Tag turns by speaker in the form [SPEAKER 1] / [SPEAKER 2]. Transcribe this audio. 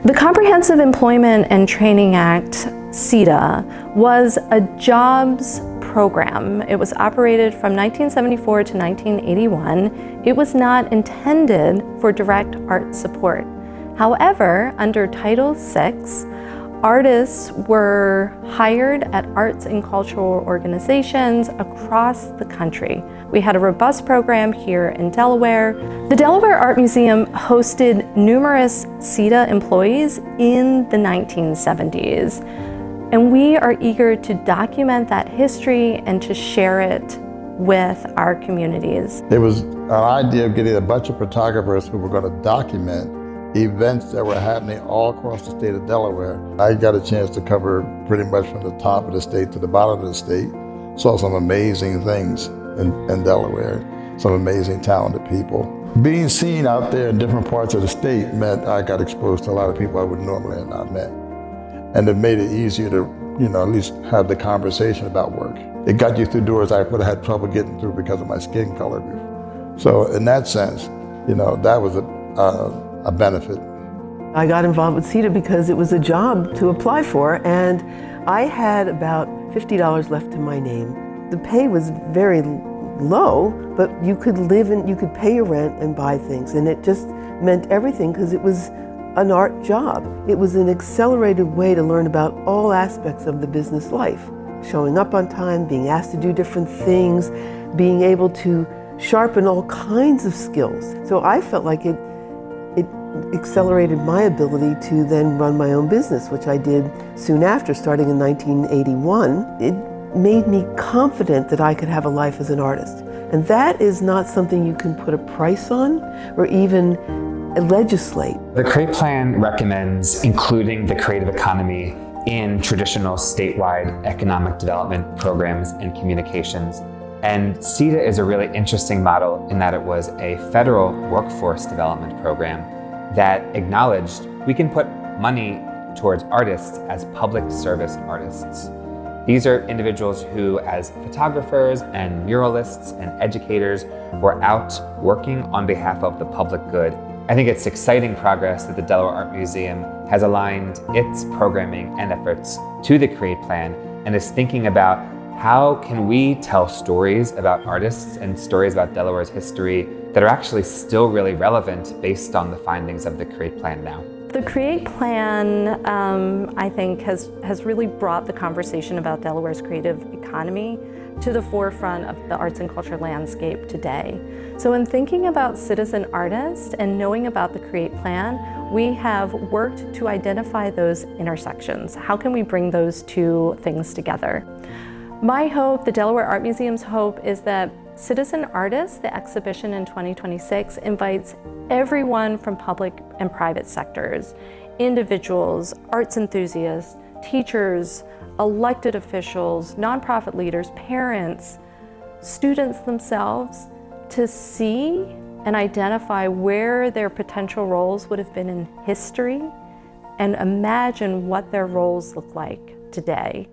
[SPEAKER 1] The Comprehensive Employment and Training Act, CETA, was a jobs program. It was operated from 1974 to 1981. It was not intended for direct art support. However, under Title VI, artists were hired at arts and cultural organizations across the country. We had a robust program here in Delaware. The Delaware Art Museum hosted numerous CETA employees in the 1970s. And we are eager to document that history and to share it with our communities.
[SPEAKER 2] It was an idea of getting a bunch of photographers who were going to document events that were happening all across the state of Delaware. I got a chance to cover pretty much from the top of the state to the bottom of the state. Saw some amazing things in Delaware, some amazing talented people. Being seen out there in different parts of the state meant I got exposed to a lot of people I would normally have not met. And it made it easier to, at least have the conversation about work. It got you through doors I would have had trouble getting through because of my skin color. So in that sense, that was a benefit.
[SPEAKER 3] I got involved with CETA because it was a job to apply for, and I had about $50 left in my name. The pay was very low, but you could live and you could pay your rent and buy things, and it just meant everything because it was an art job. It was an accelerated way to learn about all aspects of the business life. Showing up on time, being asked to do different things, being able to sharpen all kinds of skills. So I felt like it accelerated my ability to then run my own business, which I did soon after, starting in 1981. It made me confident that I could have a life as an artist. And that is not something you can put a price on or even legislate.
[SPEAKER 4] The CREATE Plan recommends including the creative economy in traditional statewide economic development programs and communications. And CETA is a really interesting model in that it was a federal workforce development program that acknowledged we can put money towards artists as public service artists. These are individuals who, as photographers and muralists and educators, were out working on behalf of the public good. I think it's exciting progress that the Delaware Art Museum has aligned its programming and efforts to the CREATE Plan and is thinking about how can we tell stories about artists and stories about Delaware's history that are actually still really relevant based on the findings of the CREATE Plan now.
[SPEAKER 1] The CREATE Plan, I think, has really brought the conversation about Delaware's creative economy to the forefront of the arts and culture landscape today. So in thinking about citizen artists and knowing about the CREATE Plan, we have worked to identify those intersections. How can we bring those two things together? My hope, the Delaware Art Museum's hope, is that Citizen Artists, the exhibition in 2026, invites everyone from public and private sectors, individuals, arts enthusiasts, teachers, elected officials, nonprofit leaders, parents, students themselves, to see and identify where their potential roles would have been in history and imagine what their roles look like today.